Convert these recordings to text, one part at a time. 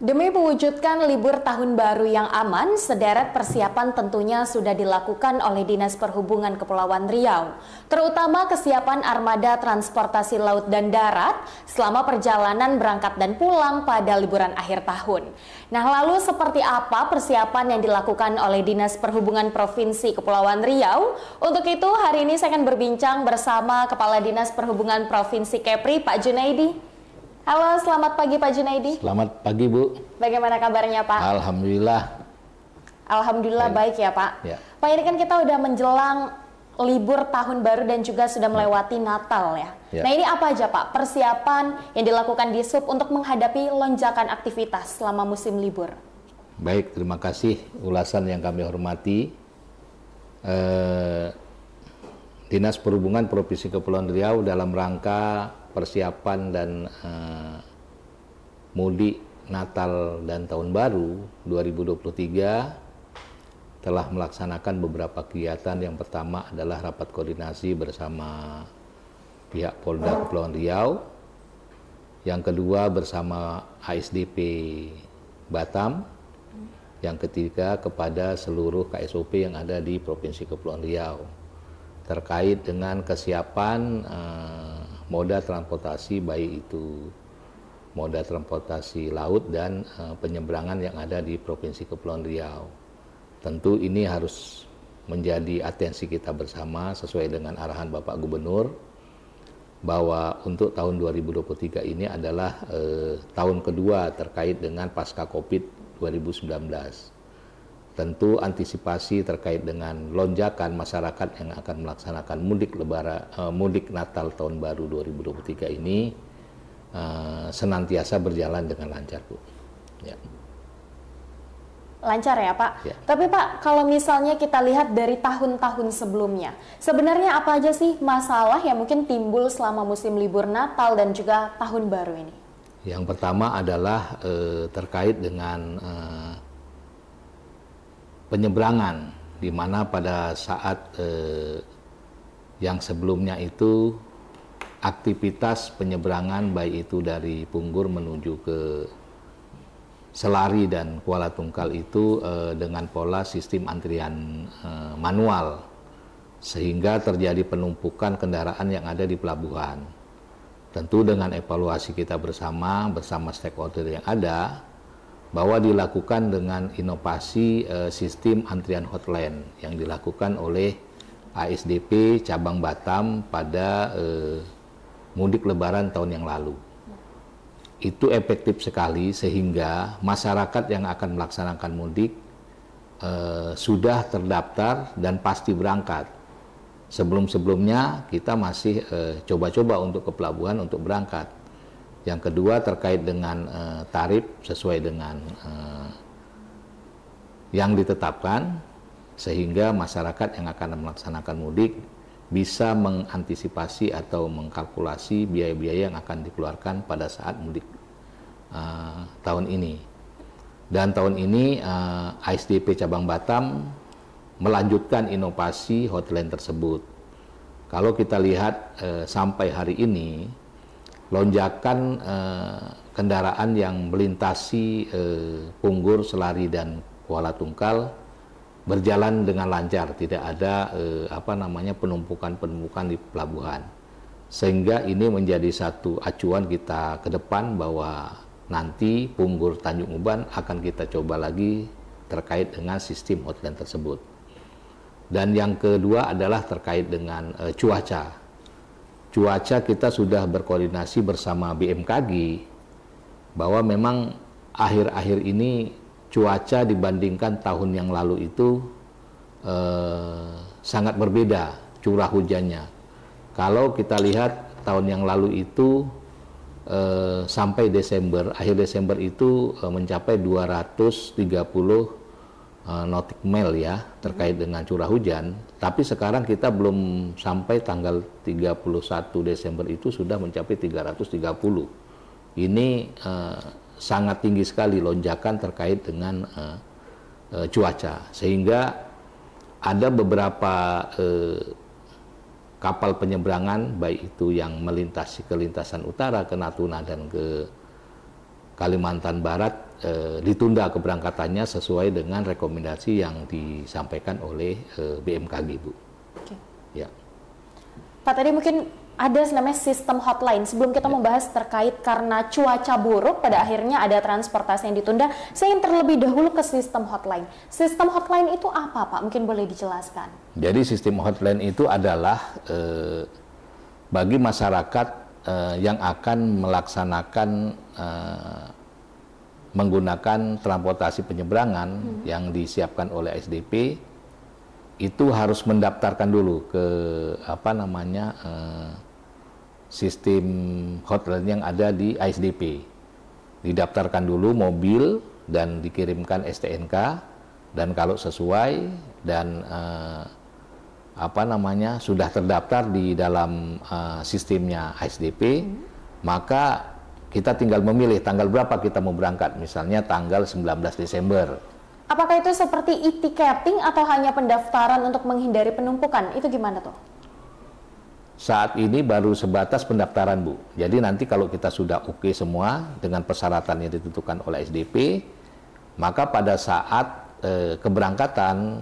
Demi mewujudkan libur tahun baru yang aman, sederet persiapan tentunya sudah dilakukan oleh Dinas Perhubungan Kepulauan Riau, terutama kesiapan armada transportasi laut dan darat selama perjalanan berangkat dan pulang pada liburan akhir tahun. Nah, lalu seperti apa persiapan yang dilakukan oleh Dinas Perhubungan Provinsi Kepulauan Riau? Untuk itu, hari ini saya akan berbincang bersama Kepala Dinas Perhubungan Provinsi Kepri, Pak Junaidi. Halo, selamat pagi Pak Junaidi. Selamat pagi Bu. Bagaimana kabarnya Pak? Alhamdulillah. Alhamdulillah baik ya Pak. Ya. Pak, ini kan kita udah menjelang libur tahun baru dan juga sudah melewati Natal ya. Nah, ini apa aja Pak persiapan yang dilakukan di Sub untuk menghadapi lonjakan aktivitas selama musim libur? Baik, terima kasih ulasan yang kami hormati. Dinas Perhubungan Provinsi Kepulauan Riau dalam rangka persiapan dan mudik Natal dan Tahun Baru 2023 telah melaksanakan beberapa kegiatan. Yang pertama adalah rapat koordinasi bersama pihak Polda Kepulauan Riau. Yang kedua bersama ASDP Batam. Yang ketiga kepada seluruh KSOP yang ada di Provinsi Kepulauan Riau terkait dengan kesiapan moda transportasi, baik itu moda transportasi laut dan penyeberangan yang ada di Provinsi Kepulauan Riau. Tentu ini harus menjadi atensi kita bersama sesuai dengan arahan Bapak Gubernur bahwa untuk tahun 2023 ini adalah tahun kedua terkait dengan pasca Covid 2019. Tentu antisipasi terkait dengan lonjakan masyarakat yang akan melaksanakan mudik Natal Tahun Baru 2023 ini senantiasa berjalan dengan lancar, Bu. Ya. Lancar ya Pak? Ya. Tapi Pak, kalau misalnya kita lihat dari tahun-tahun sebelumnya, sebenarnya apa aja sih masalah yang mungkin timbul selama musim libur Natal dan juga Tahun Baru ini? Yang pertama adalah terkait dengan penyeberangan, di mana pada saat yang sebelumnya itu aktivitas penyeberangan baik itu dari Punggur menuju ke Selari dan Kuala Tungkal itu dengan pola sistem antrian manual, sehingga terjadi penumpukan kendaraan yang ada di pelabuhan. Tentu dengan evaluasi kita bersama stakeholder yang ada, bahwa dilakukan dengan inovasi sistem antrian hotline yang dilakukan oleh ASDP Cabang Batam pada mudik Lebaran tahun yang lalu. Itu efektif sekali sehingga masyarakat yang akan melaksanakan mudik sudah terdaftar dan pasti berangkat. Sebelum-sebelumnya kita masih coba-coba untuk ke pelabuhan untuk berangkat. Yang kedua terkait dengan tarif sesuai dengan yang ditetapkan, sehingga masyarakat yang akan melaksanakan mudik bisa mengantisipasi atau mengkalkulasi biaya-biaya yang akan dikeluarkan pada saat mudik tahun ini. Dan tahun ini ASDP Cabang Batam melanjutkan inovasi hotline tersebut. Kalau kita lihat sampai hari ini, lonjakan kendaraan yang melintasi Punggur, Selari dan Kuala Tungkal berjalan dengan lancar, tidak ada penumpukan di pelabuhan. Sehingga ini menjadi satu acuan kita ke depan bahwa nanti Punggur Tanjung Uban akan kita coba lagi terkait dengan sistem hotline tersebut. Dan yang kedua adalah terkait dengan cuaca. Cuaca kita sudah berkoordinasi bersama BMKG bahwa memang akhir-akhir ini cuaca dibandingkan tahun yang lalu itu sangat berbeda curah hujannya. Kalau kita lihat tahun yang lalu itu sampai akhir Desember itu mencapai 230 nautic mile ya terkait dengan curah hujan, tapi sekarang kita belum sampai tanggal 31 Desember itu sudah mencapai 330. Ini sangat tinggi sekali lonjakan terkait dengan cuaca, sehingga ada beberapa kapal penyeberangan baik itu yang melintasi ke lintasan utara ke Natuna dan ke Kalimantan Barat ditunda keberangkatannya sesuai dengan rekomendasi yang disampaikan oleh BMKG, Bu. Oke. Ya. Pak, tadi mungkin ada namanya sistem hotline. Sebelum kita membahas terkait karena cuaca buruk, pada akhirnya ada transportasi yang ditunda, saya ingin terlebih dahulu ke sistem hotline. Sistem hotline itu apa, Pak? Mungkin boleh dijelaskan. Jadi sistem hotline itu adalah bagi masyarakat yang akan melaksanakan menggunakan transportasi penyeberangan yang disiapkan oleh ASDP, itu harus mendaftarkan dulu ke sistem hotline yang ada di ASDP. Didaftarkan dulu mobil dan dikirimkan STNK, dan kalau sesuai dan sudah terdaftar di dalam sistemnya ASDP, maka kita tinggal memilih tanggal berapa kita mau berangkat, misalnya tanggal 19 Desember. Apakah itu seperti e-ticketing atau hanya pendaftaran untuk menghindari penumpukan? Itu gimana tuh? Saat ini baru sebatas pendaftaran, Bu. Jadi nanti kalau kita sudah oke semua dengan persyaratan yang ditentukan oleh ASDP, maka pada saat keberangkatan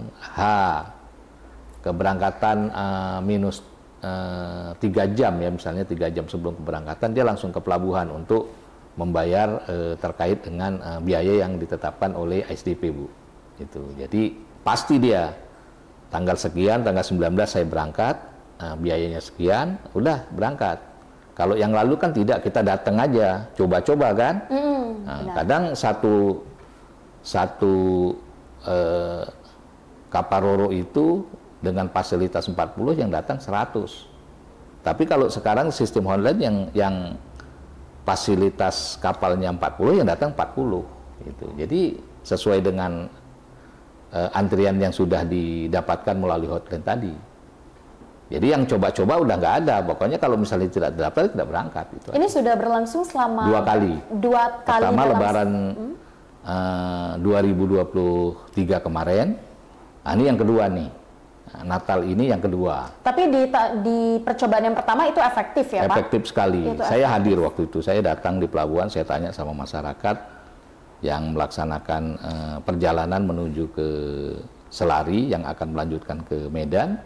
minus 3 jam ya, misalnya 3 jam sebelum keberangkatan, dia langsung ke pelabuhan untuk membayar terkait dengan biaya yang ditetapkan oleh ASDP, Bu. Itu. Jadi pasti dia tanggal sekian, tanggal 19 saya berangkat, biayanya sekian, udah berangkat. Kalau yang lalu kan tidak, kita datang aja, coba-coba kan. Kadang satu kapal roro itu dengan fasilitas 40 yang datang 100. Tapi kalau sekarang sistem online yang fasilitas kapalnya 40 yang datang 40 gitu. Jadi sesuai dengan antrian yang sudah didapatkan melalui hotline tadi. Jadi yang coba-coba udah nggak ada. Pokoknya kalau misalnya tidak terdaftar tidak berangkat. Gitu. Ini sudah berlangsung selama 2 kali. 2 kali. Pertama Lebaran 2023 kemarin. Nah, ini yang kedua nih. Natal ini yang kedua. Tapi di percobaan yang pertama itu efektif ya, Pak? Efektif sekali. Saya hadir waktu itu. Saya datang di pelabuhan, saya tanya sama masyarakat yang melaksanakan perjalanan menuju ke Selari yang akan melanjutkan ke Medan.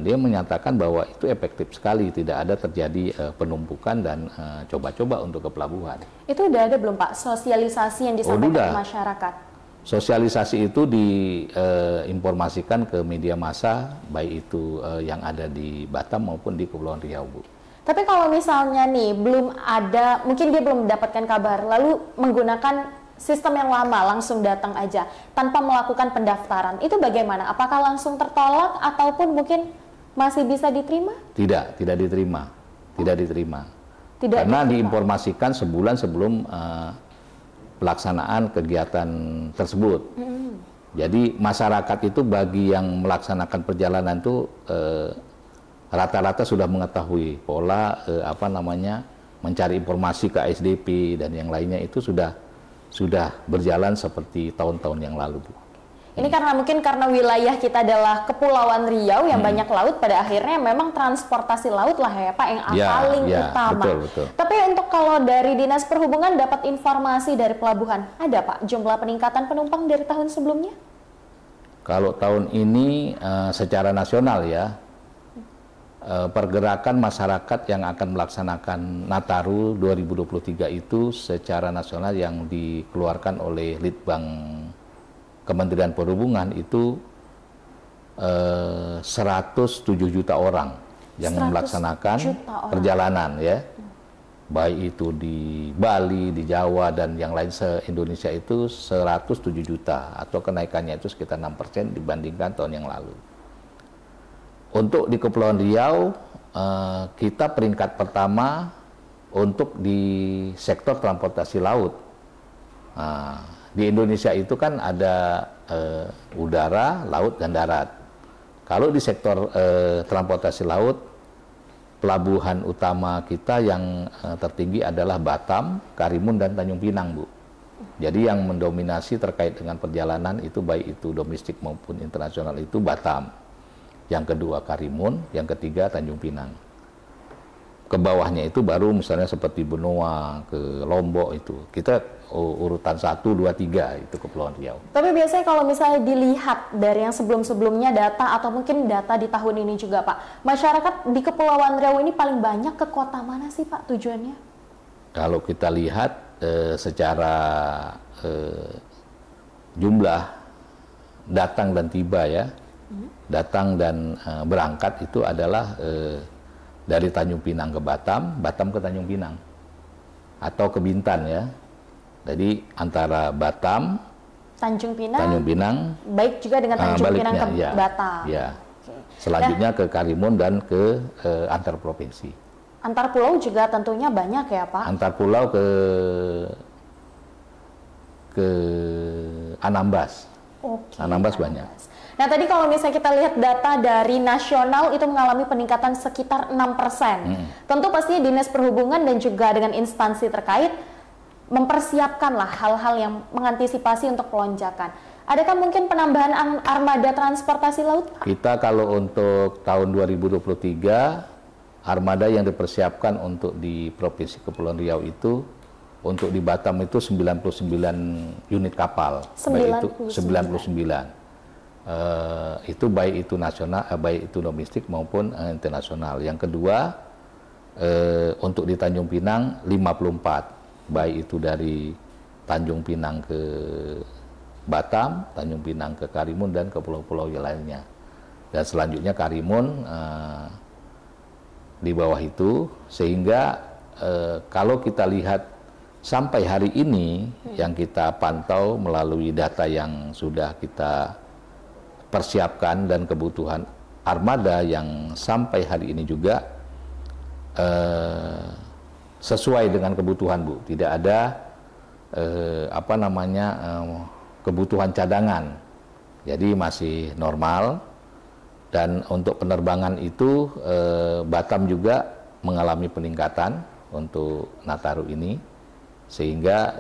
Dia menyatakan bahwa itu efektif sekali, tidak ada terjadi penumpukan dan coba-coba untuk ke pelabuhan. Itu udah ada belum, Pak, sosialisasi yang disampaikan ke masyarakat? Sosialisasi itu diinformasikan ke media massa, baik itu yang ada di Batam maupun di Kepulauan Riau, Bu. Tapi kalau misalnya nih, belum ada, mungkin dia belum mendapatkan kabar, lalu menggunakan sistem yang lama, langsung datang aja, tanpa melakukan pendaftaran, itu bagaimana? Apakah langsung tertolak, ataupun mungkin masih bisa diterima? Tidak diterima. Karena diinformasikan sebulan sebelum pelaksanaan kegiatan tersebut. Jadi masyarakat itu bagi yang melaksanakan perjalanan itu rata-rata sudah mengetahui pola mencari informasi ke ASDP dan yang lainnya itu sudah berjalan seperti tahun-tahun yang lalu, Bu. Ini karena wilayah kita adalah Kepulauan Riau yang banyak laut, pada akhirnya memang transportasi laut lah ya, Pak, yang paling utama. Betul. Tapi untuk kalau dari Dinas Perhubungan dapat informasi dari pelabuhan, ada, Pak, jumlah peningkatan penumpang dari tahun sebelumnya? Kalau tahun ini secara nasional ya, pergerakan masyarakat yang akan melaksanakan Nataru 2023 itu secara nasional yang dikeluarkan oleh Litbang Kementerian Perhubungan itu 107 juta orang yang melaksanakan perjalanan ya. Baik itu di Bali, di Jawa dan yang lain se-Indonesia itu 107 juta atau kenaikannya itu sekitar 6% dibandingkan tahun yang lalu. Untuk di Kepulauan Riau kita peringkat pertama untuk di sektor transportasi laut. Di Indonesia itu kan ada udara, laut, dan darat. Kalau di sektor transportasi laut, pelabuhan utama kita yang tertinggi adalah Batam, Karimun, dan Tanjung Pinang, Bu. Jadi yang mendominasi terkait dengan perjalanan itu baik itu domestik maupun internasional itu Batam. Yang kedua Karimun, yang ketiga Tanjung Pinang. ke bawahnya itu baru misalnya seperti Benoa, ke Lombok itu. Kita urutan 1, 2, 3 itu Kepulauan Riau. Tapi biasanya kalau misalnya dilihat dari yang sebelum-sebelumnya data atau mungkin data di tahun ini juga Pak, masyarakat di Kepulauan Riau ini paling banyak ke kota mana sih Pak tujuannya? Kalau kita lihat secara jumlah datang dan tiba ya, datang dan berangkat itu adalah dari Tanjung Pinang ke Batam, Batam ke Tanjung Pinang, atau ke Bintan ya. Jadi antara Batam, Tanjung Pinang, baik juga dengan Tanjung Pinang ke ya, Batam. Ya. Okay. Selanjutnya ke Karimun dan ke antar provinsi. Antar pulau juga tentunya banyak ya Pak? Antar pulau ke Anambas. Okay, Anambas banyak. Nah tadi kalau misalnya kita lihat data dari nasional itu mengalami peningkatan sekitar 6%. Tentu pastinya Dinas Perhubungan dan juga dengan instansi terkait mempersiapkanlah hal-hal yang mengantisipasi untuk pelonjakan. Adakah mungkin penambahan armada transportasi laut, Pak? Kita kalau untuk tahun 2023, armada yang dipersiapkan untuk di Provinsi Kepulauan Riau itu, untuk di Batam itu 99 unit kapal. 99. Itu baik itu nasional, baik itu domestik maupun internasional. Yang kedua, untuk di Tanjung Pinang 54. Baik itu dari Tanjung Pinang ke Batam, Tanjung Pinang ke Karimun, dan ke pulau-pulau yang lainnya. Dan selanjutnya Karimun di bawah itu, sehingga kalau kita lihat sampai hari ini yang kita pantau melalui data yang sudah kita persiapkan dan kebutuhan armada yang sampai hari ini juga sesuai dengan kebutuhan Bu, tidak ada kebutuhan cadangan, jadi masih normal. Dan untuk penerbangan itu Batam juga mengalami peningkatan untuk Nataru ini, sehingga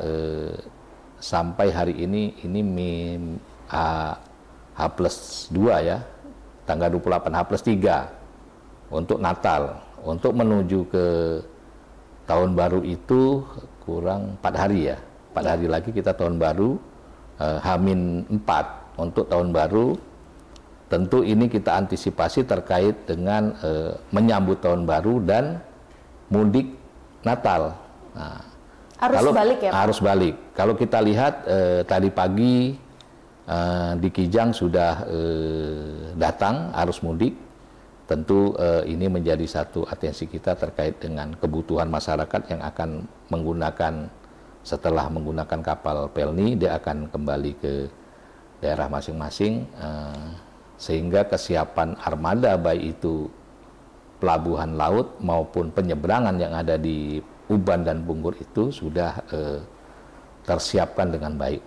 sampai hari ini H+2 ya, tanggal 28 H+3 untuk Natal. Untuk menuju ke tahun baru itu kurang 4 hari ya, 4 hari lagi kita tahun baru, H-4 untuk tahun baru. Tentu ini kita antisipasi terkait dengan menyambut tahun baru dan mudik Natal. Nah, arus balik ya Pak? Arus balik. Kalau kita lihat tadi pagi di Kijang sudah datang arus mudik. Tentu ini menjadi satu atensi kita terkait dengan kebutuhan masyarakat yang akan menggunakan, setelah menggunakan kapal Pelni, dia akan kembali ke daerah masing-masing, sehingga kesiapan armada baik itu pelabuhan laut maupun penyeberangan yang ada di Uban dan Bunggur itu sudah tersiapkan dengan baik.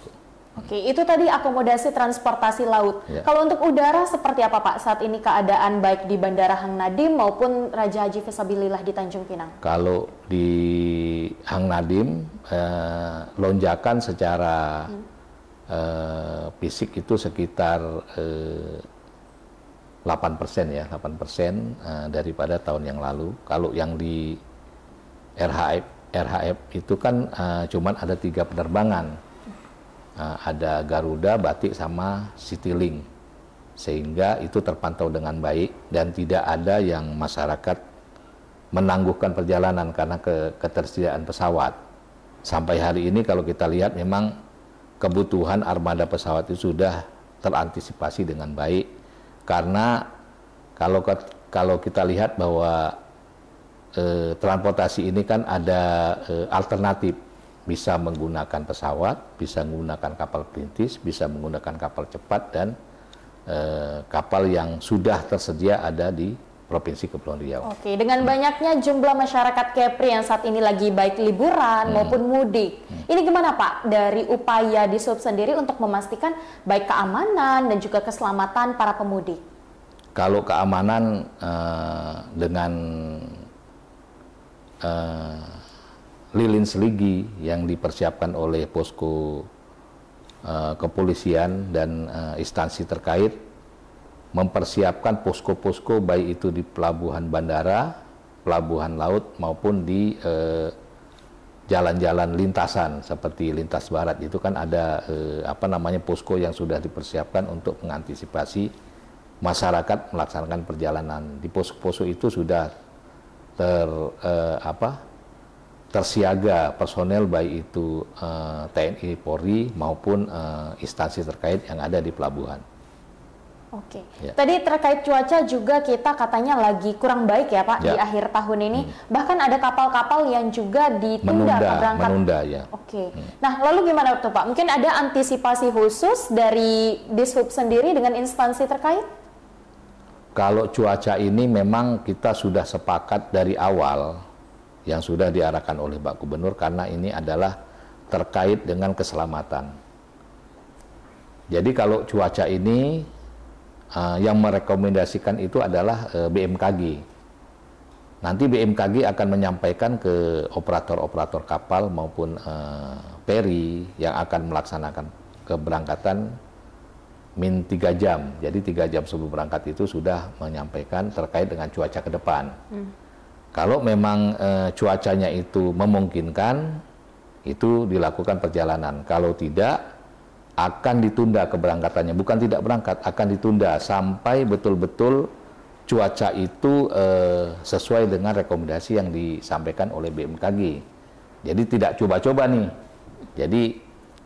Oke, itu tadi akomodasi transportasi laut. Ya. Kalau untuk udara seperti apa Pak saat ini keadaan baik di Bandara Hang Nadim maupun Raja Haji Fisabilillah di Tanjung Pinang? Kalau di Hang Nadim lonjakan secara fisik itu sekitar 8% ya, 8% daripada tahun yang lalu. Kalau yang di RHF itu kan cuman ada 3 penerbangan. Ada Garuda, Batik, sama Citylink, sehingga itu terpantau dengan baik dan tidak ada yang masyarakat menangguhkan perjalanan karena ketersediaan pesawat. Sampai hari ini kalau kita lihat memang kebutuhan armada pesawat itu sudah terantisipasi dengan baik, karena kalau kita lihat bahwa transportasi ini kan ada alternatif. Bisa menggunakan pesawat, bisa menggunakan kapal perintis, bisa menggunakan kapal cepat, dan kapal yang sudah tersedia ada di Provinsi Kepulauan Riau. Oke, dengan banyaknya jumlah masyarakat Kepri yang saat ini lagi baik liburan maupun mudik, ini gimana Pak dari upaya di Sub sendiri untuk memastikan baik keamanan dan juga keselamatan para pemudik? Kalau keamanan dengan lilin seligi yang dipersiapkan oleh posko kepolisian dan instansi terkait, mempersiapkan posko-posko baik itu di pelabuhan bandara pelabuhan laut maupun di jalan-jalan lintasan seperti lintas barat itu kan ada posko yang sudah dipersiapkan untuk mengantisipasi masyarakat melaksanakan perjalanan. Di posko-posko itu sudah tersiaga personel baik itu TNI, Polri maupun instansi terkait yang ada di pelabuhan. Oke. Ya. Tadi terkait cuaca juga kita katanya lagi kurang baik ya Pak di akhir tahun ini. Bahkan ada kapal-kapal yang juga ditunda keberangkatan. Menunda ya. Oke. Nah lalu gimana tuh Pak? Mungkin ada antisipasi khusus dari Dishub sendiri dengan instansi terkait? Kalau cuaca ini memang kita sudah sepakat dari awal yang sudah diarahkan oleh Pak Gubernur karena ini adalah terkait dengan keselamatan. Jadi kalau cuaca ini yang merekomendasikan itu adalah BMKG. Nanti BMKG akan menyampaikan ke operator-operator kapal maupun peri yang akan melaksanakan keberangkatan min 3 jam. Jadi 3 jam sebelum berangkat itu sudah menyampaikan terkait dengan cuaca ke depan. Kalau memang cuacanya itu memungkinkan, itu dilakukan perjalanan. Kalau tidak, akan ditunda keberangkatannya. Bukan tidak berangkat, akan ditunda sampai betul-betul cuaca itu sesuai dengan rekomendasi yang disampaikan oleh BMKG. Jadi tidak coba-coba nih. Jadi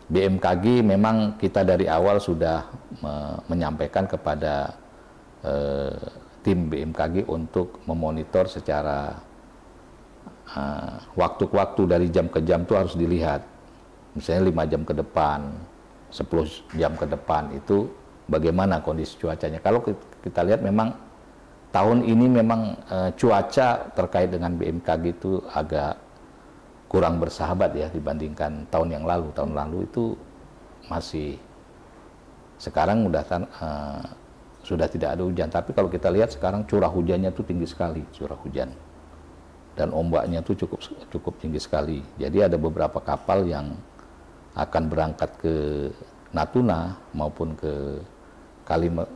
BMKG memang kita dari awal sudah menyampaikan kepada tim BMKG untuk memonitor secara waktu ke waktu dari jam ke jam itu harus dilihat. Misalnya 5 jam ke depan, 10 jam ke depan itu bagaimana kondisi cuacanya. Kalau kita lihat memang tahun ini memang cuaca terkait dengan BMKG itu agak kurang bersahabat ya dibandingkan tahun yang lalu. Tahun lalu itu masih, sekarang sudah tidak ada hujan. Tapi kalau kita lihat sekarang curah hujannya itu tinggi sekali, curah hujan. Dan ombaknya itu cukup tinggi sekali. Jadi ada beberapa kapal yang akan berangkat ke Natuna maupun ke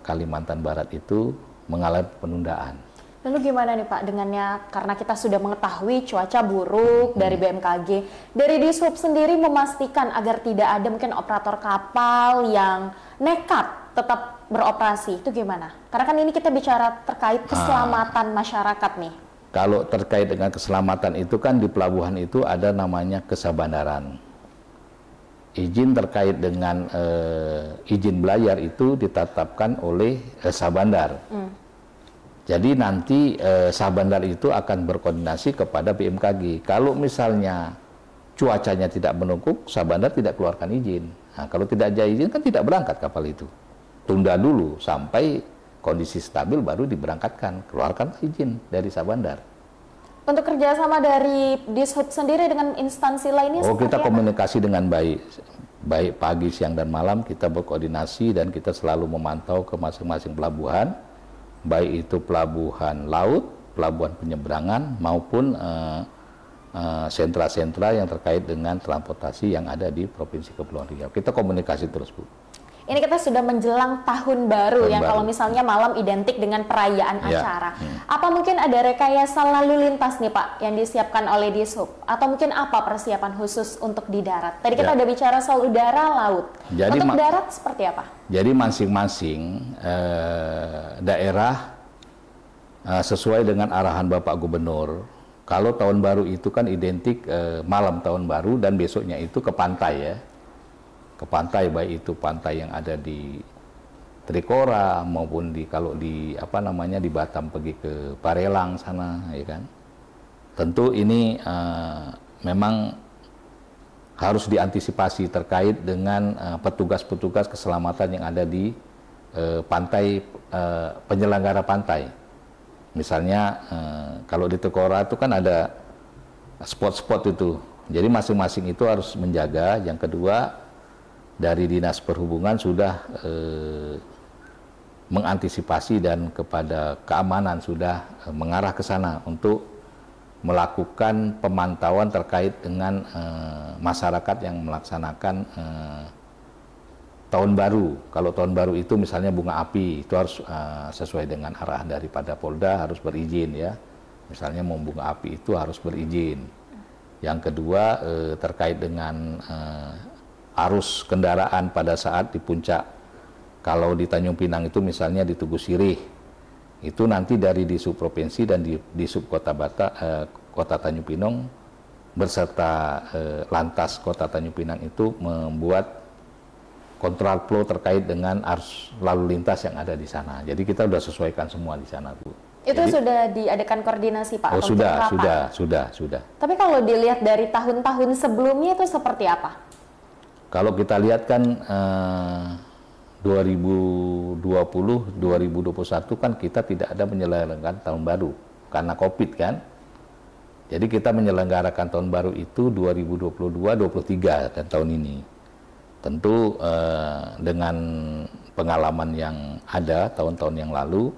Kalimantan Barat itu mengalami penundaan. Lalu gimana nih Pak dengannya, karena kita sudah mengetahui cuaca buruk dari BMKG, dari Dishub sendiri memastikan agar tidak ada mungkin operator kapal yang nekat tetap beroperasi, itu gimana? Karena kan ini kita bicara terkait keselamatan masyarakat nih. Kalau terkait dengan keselamatan itu kan di pelabuhan itu ada namanya kesabandaran. Izin terkait dengan izin belayar itu ditetapkan oleh Sabandar. Jadi nanti Sabandar itu akan berkoordinasi kepada BMKG. Kalau misalnya cuacanya tidak mendukung, Sabandar tidak keluarkan izin. Nah, kalau tidak ada izin kan tidak berangkat kapal itu. Tunda dulu sampai kondisi stabil baru diberangkatkan. Keluarkan izin dari Sabandar. Untuk kerjasama dari Dishub sendiri dengan instansi lainnya kita komunikasi dengan baik pagi, siang, dan malam kita berkoordinasi dan kita selalu memantau ke masing-masing pelabuhan, baik itu pelabuhan laut, pelabuhan penyeberangan maupun sentra-sentra yang terkait dengan transportasi yang ada di Provinsi Kepulauan Riau. Kita komunikasi terus, Bu. Ini kita sudah menjelang tahun baru yang kalau misalnya malam identik dengan perayaan acara. Apa mungkin ada rekayasa lalu lintas nih Pak yang disiapkan oleh Dishub? Atau mungkin apa persiapan khusus untuk di darat? Tadi kita udah bicara soal udara, laut. Jadi, untuk darat seperti apa? Jadi masing-masing daerah sesuai dengan arahan Bapak Gubernur. Kalau tahun baru itu kan identik malam tahun baru dan besoknya itu ke pantai ya. Ke pantai, baik itu pantai yang ada di Trikora maupun kalau di di Batam pergi ke Parelang sana ya kan. Tentu ini memang harus diantisipasi terkait dengan petugas-petugas keselamatan yang ada di pantai, penyelenggara pantai. Misalnya kalau di Trikora itu kan ada spot-spot itu. Jadi masing-masing itu harus menjaga. Yang kedua, dari Dinas Perhubungan sudah mengantisipasi dan kepada keamanan sudah mengarah ke sana untuk melakukan pemantauan terkait dengan masyarakat yang melaksanakan tahun baru. Kalau tahun baru itu misalnya bunga api itu harus sesuai dengan arahan daripada Polda, harus berizin ya. Misalnya membunga api itu harus berizin. Yang kedua terkait dengan arus kendaraan pada saat di puncak. Kalau di Tanjung Pinang itu misalnya di Tugu Sirih, itu nanti dari Disub Provinsi dan Disub Kota Tanjung Pinang berserta Lantas Kota Tanjung Pinang itu membuat kontraflow terkait dengan arus lalu lintas yang ada di sana. Jadi kita sudah sesuaikan semua di sana, Bu. Itu jadi, sudah diadakan koordinasi, Pak? Oh, sudah. Tapi kalau dilihat dari tahun-tahun sebelumnya itu seperti apa? Kalau kita lihat kan 2020, 2021 kan kita tidak ada menyelenggarakan tahun baru karena COVID kan. Jadi kita menyelenggarakan tahun baru itu 2022, 2023 dan tahun ini. Tentu dengan pengalaman yang ada tahun-tahun yang lalu,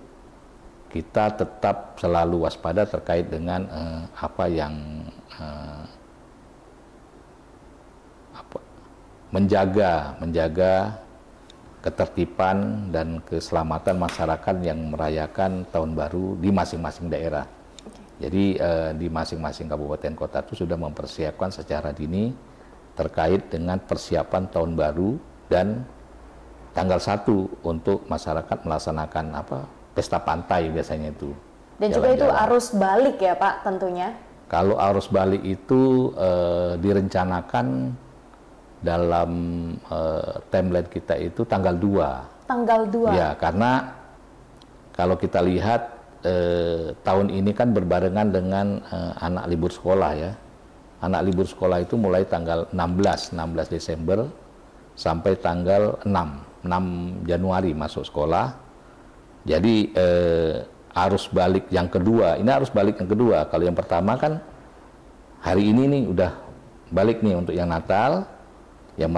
kita tetap selalu waspada terkait dengan menjaga ketertiban dan keselamatan masyarakat yang merayakan tahun baru di masing-masing daerah. Jadi di masing-masing kabupaten kota itu sudah mempersiapkan secara dini terkait dengan persiapan tahun baru dan tanggal 1 untuk masyarakat melaksanakan pesta pantai biasanya itu. Dan juga itu arus balik ya Pak tentunya? Kalau arus balik itu direncanakan dalam timeline kita itu tanggal 2. Tanggal 2? Ya, karena kalau kita lihat tahun ini kan berbarengan dengan anak libur sekolah ya. Anak libur sekolah itu mulai tanggal 16 Desember sampai tanggal 6 Januari masuk sekolah. Jadi arus balik yang kedua, ini arus balik yang kedua. Kalau yang pertama kan hari ini nih udah balik nih untuk yang Natal, yang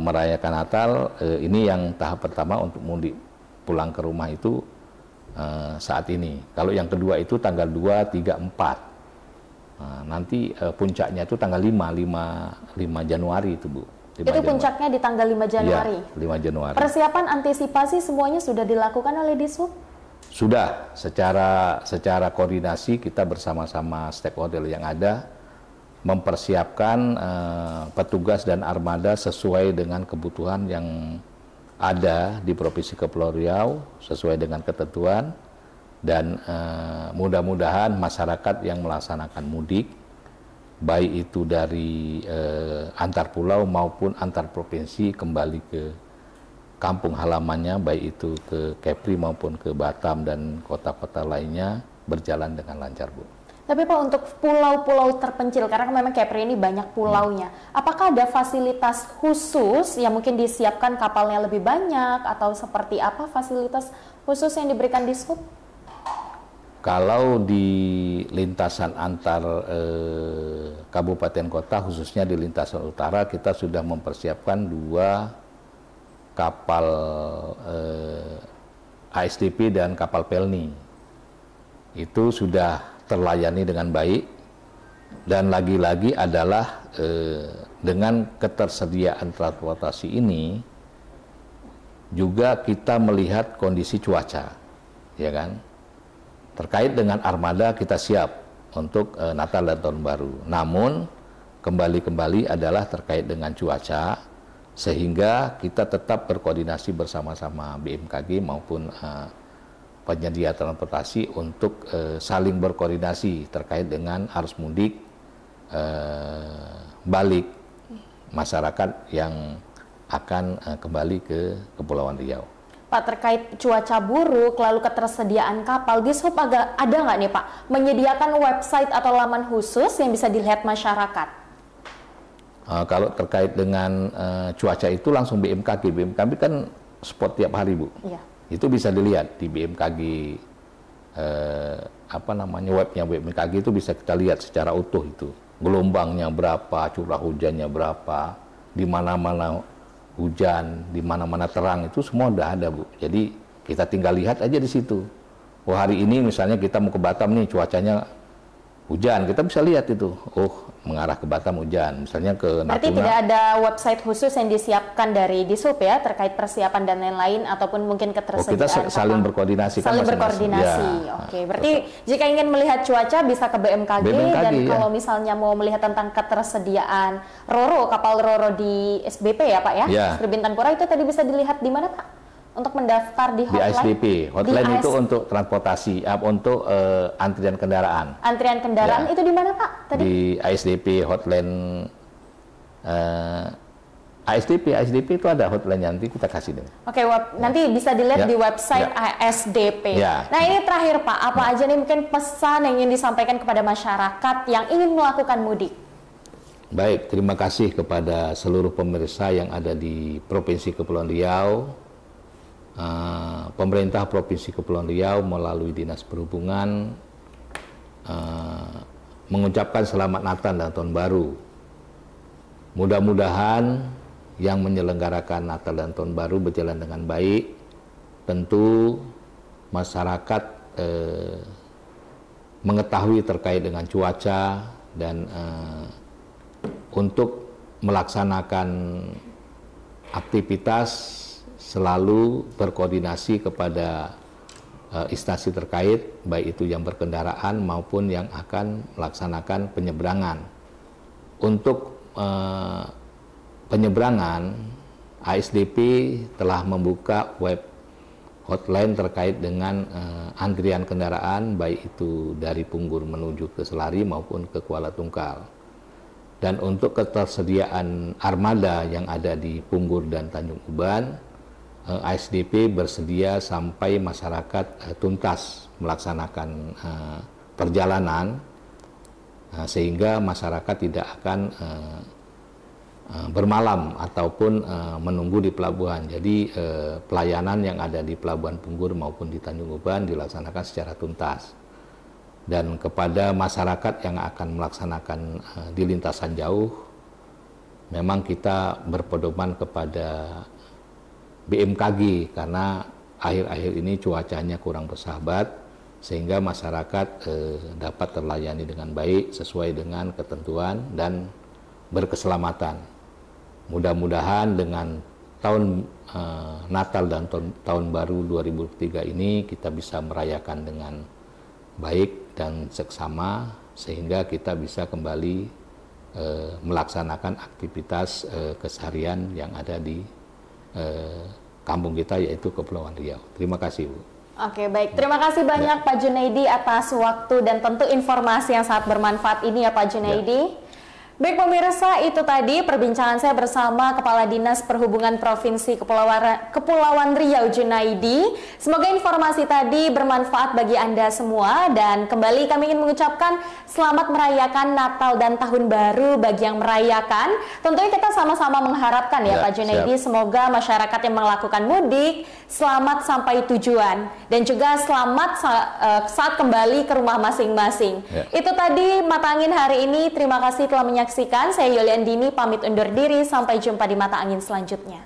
merayakan Natal, ini yang tahap pertama untuk mudik pulang ke rumah itu saat ini. Kalau yang kedua itu tanggal 2, 3, 4. Nanti puncaknya itu tanggal 5 Januari itu Bu. Itu puncaknya di tanggal 5 Januari? Ya, 5 Januari. Persiapan antisipasi semuanya sudah dilakukan oleh Disub? Sudah, secara koordinasi kita bersama-sama stakeholder yang ada mempersiapkan petugas dan armada sesuai dengan kebutuhan yang ada di Provinsi Kepulauan Riau, sesuai dengan ketentuan, dan mudah-mudahan masyarakat yang melaksanakan mudik, baik itu dari antar pulau maupun antar provinsi kembali ke kampung halamannya, baik itu ke Kepri maupun ke Batam dan kota-kota lainnya, berjalan dengan lancar, Bu. Tapi Pak, untuk pulau-pulau terpencil, karena memang Kepri ini banyak pulaunya, apakah ada fasilitas khusus yang mungkin disiapkan kapalnya lebih banyak, atau seperti apa fasilitas khusus yang diberikan Disub? Kalau di lintasan antar kabupaten kota, khususnya di lintasan utara, kita sudah mempersiapkan 2 kapal ASDP dan kapal Pelni. Itu sudah terlayani dengan baik, dan lagi-lagi adalah dengan ketersediaan transportasi ini juga kita melihat kondisi cuaca, ya kan? Terkait dengan armada kita siap untuk Natal dan Tahun Baru. Namun kembali adalah terkait dengan cuaca, sehingga kita tetap berkoordinasi bersama-sama BMKG maupun penyedia transportasi untuk saling berkoordinasi terkait dengan arus mudik balik masyarakat yang akan kembali ke Kepulauan Riau. Pak, terkait cuaca buruk, lalu ketersediaan kapal, Disub ada nggak nih Pak, menyediakan website atau laman khusus yang bisa dilihat masyarakat? Kalau terkait dengan cuaca itu langsung BMKG. BMKG kan spot tiap hari, Bu. Iya. Itu bisa dilihat di BMKG, webnya BMKG itu bisa kita lihat secara utuh itu. Gelombangnya berapa, curah hujannya berapa, di mana-mana hujan, di mana-mana terang, itu semua udah ada, Bu. Jadi kita tinggal lihat aja di situ. Oh, hari ini misalnya kita mau ke Batam nih, cuacanya hujan, kita bisa lihat itu, mengarah ke Batam hujan, misalnya ke Natuna. Berarti tidak ada website khusus yang disiapkan dari Dishub ya, terkait persiapan dan lain-lain, ataupun mungkin ketersediaan kita saling berkoordinasi. Saling berkoordinasi, ya. Oke. Berarti jika ingin melihat cuaca bisa ke BMKG dan ya. kalau misalnya mau melihat tentang ketersediaan RoRo, kapal RoRo di SBP ya Pak ya, Sri Bintan Pura, itu tadi bisa dilihat di mana Pak? Untuk mendaftar di hotline? Di ASDP. Hotline itu untuk transportasi, untuk antrian kendaraan. Antrian kendaraan itu di mana Pak? Tadi? Di ASDP hotline. ASDP itu ada hotline, nanti kita kasih deh. Oke, nanti bisa dilihat di website ASDP. Nah ini terakhir Pak, apa aja nih mungkin pesan yang ingin disampaikan kepada masyarakat yang ingin melakukan mudik? Baik, terima kasih kepada seluruh pemirsa yang ada di Provinsi Kepulauan Riau. Pemerintah Provinsi Kepulauan Riau melalui Dinas Perhubungan mengucapkan Selamat Natal dan Tahun Baru. Mudah-mudahan yang menyelenggarakan Natal dan Tahun Baru berjalan dengan baik. Tentu masyarakat mengetahui terkait dengan cuaca dan untuk melaksanakan aktivitas selalu berkoordinasi kepada instansi terkait, baik itu yang berkendaraan maupun yang akan melaksanakan penyeberangan. Untuk penyeberangan, ASDP telah membuka web hotline terkait dengan antrian kendaraan, baik itu dari Punggur menuju ke Selari maupun ke Kuala Tungkal. Dan untuk ketersediaan armada yang ada di Punggur dan Tanjung Uban, ASDP bersedia sampai masyarakat tuntas melaksanakan perjalanan, sehingga masyarakat tidak akan bermalam ataupun menunggu di pelabuhan. Jadi pelayanan yang ada di Pelabuhan Punggur maupun di Tanjung Uban dilaksanakan secara tuntas. Dan kepada masyarakat yang akan melaksanakan di lintasan jauh, memang kita berpedoman kepada BMKG karena akhir-akhir ini cuacanya kurang bersahabat, sehingga masyarakat dapat terlayani dengan baik sesuai dengan ketentuan dan berkeselamatan. Mudah-mudahan dengan tahun Natal dan tahun baru 2003 ini kita bisa merayakan dengan baik dan seksama, sehingga kita bisa kembali melaksanakan aktivitas keseharian yang ada di kampung kita, yaitu Kepulauan Riau. Terima kasih, Bu. Oke, baik. Terima kasih banyak Pak Junaidi atas waktu dan tentu informasi yang sangat bermanfaat ini ya Pak Junaidi. Baik pemirsa, itu tadi perbincangan saya bersama Kepala Dinas Perhubungan Provinsi Kepulauan Riau, Junaidi. Semoga informasi tadi bermanfaat bagi Anda semua, dan kembali kami ingin mengucapkan selamat merayakan Natal dan Tahun Baru bagi yang merayakan. Tentunya kita sama-sama mengharapkan ya Pak Junaidi, semoga masyarakat yang melakukan mudik selamat sampai tujuan dan juga selamat saat kembali ke rumah masing-masing. Itu tadi Mata Angin hari ini. Terima kasih telah menyaksikan. Saya Yoliandini pamit undur diri. Sampai jumpa di Mata Angin selanjutnya.